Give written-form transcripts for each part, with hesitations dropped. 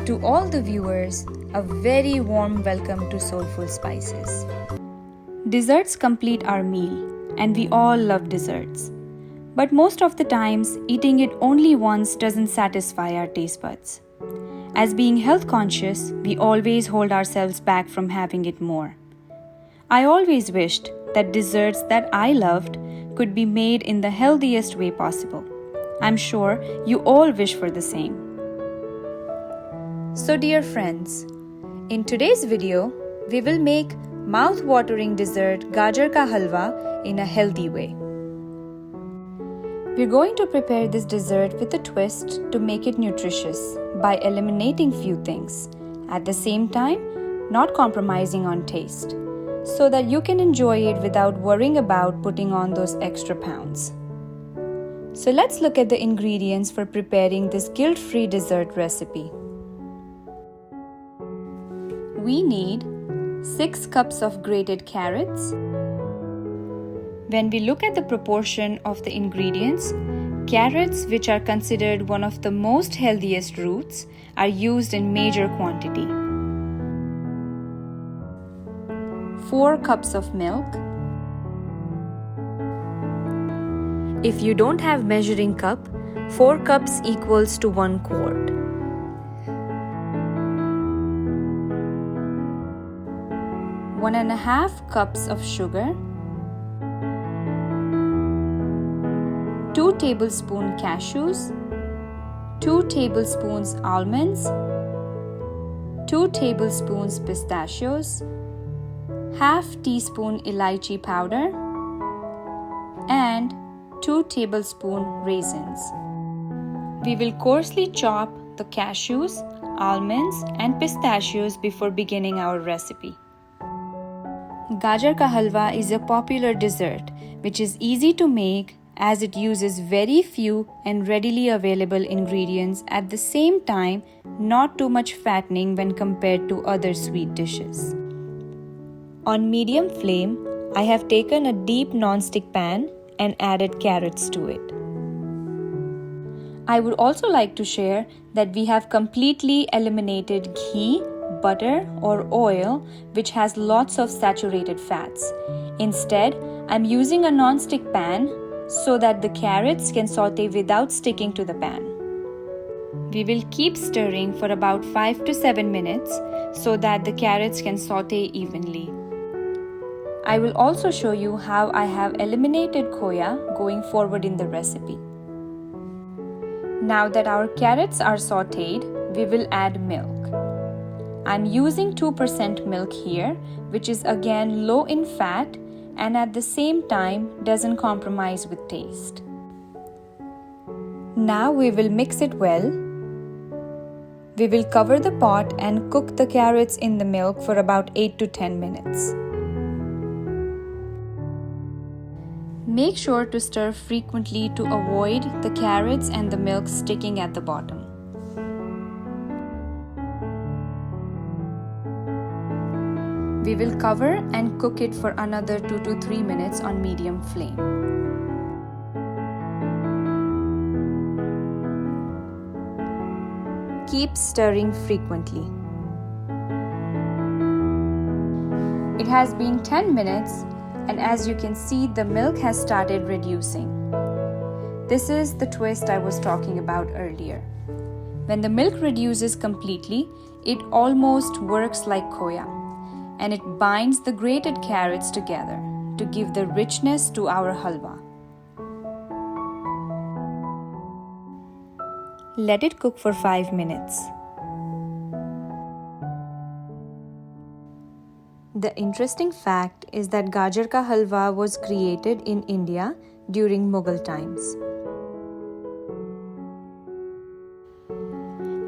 To all the viewers, a very warm welcome to Soulful Spices. Desserts complete our meal, and we all love desserts. But most of the times, eating it only once doesn't satisfy our taste buds. As being health conscious, we always hold ourselves back from having it more. I always wished that desserts that I loved could be made in the healthiest way possible. I'm sure you all wish for the same. So dear friends, in today's video, we will make mouth-watering dessert Gajar Ka Halwa in a healthy way. We're going to prepare this dessert with a twist to make it nutritious by eliminating few things, at the same time not compromising on taste, so that you can enjoy it without worrying about putting on those extra pounds. So let's look at the ingredients for preparing this guilt-free dessert recipe. We need 6 cups of grated carrots. When we look at the proportion of the ingredients, carrots, which are considered one of the most healthiest roots, are used in major quantity. 4 cups of milk. If you don't have measuring cup, 4 cups equals to 1 quart. 1.5 cups of sugar. 2 tablespoons cashews. 2 tablespoons almonds. 2 tablespoons pistachios. Half teaspoon Elaichi powder. And 2 tablespoons raisins. We will coarsely chop the cashews, almonds, and pistachios before beginning our recipe. Gajar Ka Halwa is a popular dessert which is easy to make as it uses very few and readily available ingredients, at the same time not too much fattening when compared to other sweet dishes. On medium flame, I have taken a deep non-stick pan and added carrots to it. I would also like to share that we have completely eliminated ghee, butter or oil, which has lots of saturated fats. Instead, I'm using a non-stick pan so that the carrots can saute without sticking to the pan. We will keep stirring for about 5 to 7 minutes so that the carrots can saute evenly. I will also show you how I have eliminated Khoya going forward in the recipe. Now that our carrots are sauteed, we will add milk. I'm using 2% milk here, which is again low in fat and at the same time doesn't compromise with taste. Now we will mix it well. We will cover the pot and cook the carrots in the milk for about 8 to 10 minutes. Make sure to stir frequently to avoid the carrots and the milk sticking at the bottom. We will cover and cook it for another 2 to 3 minutes on medium flame. Keep stirring frequently. It has been 10 minutes, and as you can see, the milk has started reducing. This is the twist I was talking about earlier. When the milk reduces completely, it almost works like Khoya, and it binds the grated carrots together to give the richness to our halwa. Let it cook for 5 minutes. The interesting fact is that Gajar Ka Halwa was created in India during Mughal times.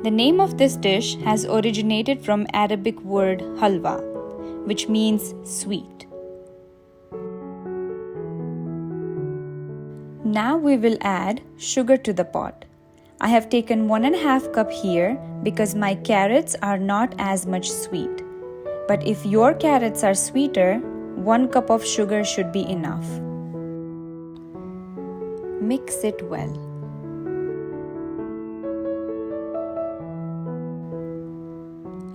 The name of this dish has originated from Arabic word halwa, which means sweet. Now we will add sugar to the pot. I have taken 1.5 cup here because my carrots are not as much sweet. But if your carrots are sweeter, 1 cup of sugar should be enough. Mix it well.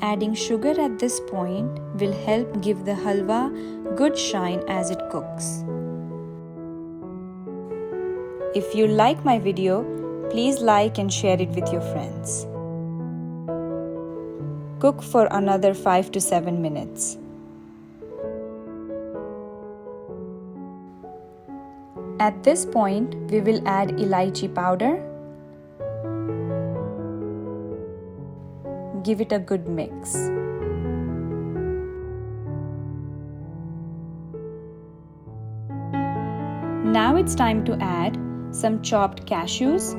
Adding sugar at this point will help give the halwa good shine as it cooks. If you like my video, please like and share it with your friends. Cook for another 5 to 7 minutes. At this point, we will add Elaichi powder. Give it a good mix. Now it's time to add some chopped cashews,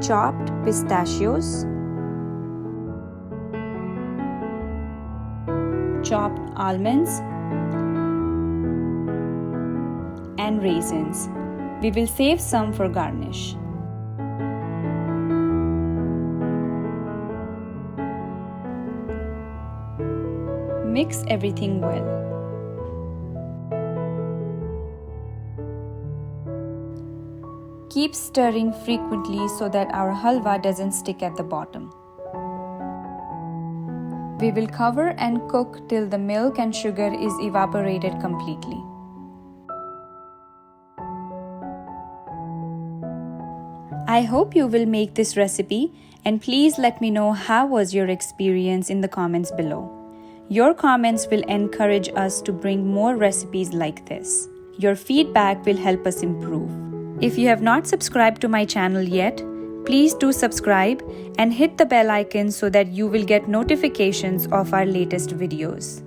chopped pistachios, chopped almonds, and raisins. We will save some for garnish. Mix everything well. Keep stirring frequently so that our halwa doesn't stick at the bottom. We will cover and cook till the milk and sugar is evaporated completely. I hope you will make this recipe, and please let me know how was your experience in the comments below. Your comments will encourage us to bring more recipes like this. Your feedback will help us improve. If you have not subscribed to my channel yet, please do subscribe and hit the bell icon so that you will get notifications of our latest videos.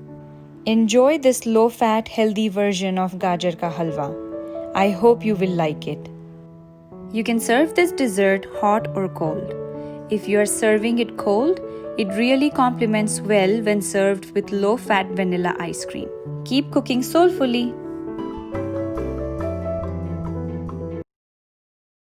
Enjoy this low-fat, healthy version of Gajar Ka Halwa. I hope you will like it. You can serve this dessert hot or cold. If you are serving it cold, it really complements well when served with low-fat vanilla ice cream. Keep cooking soulfully.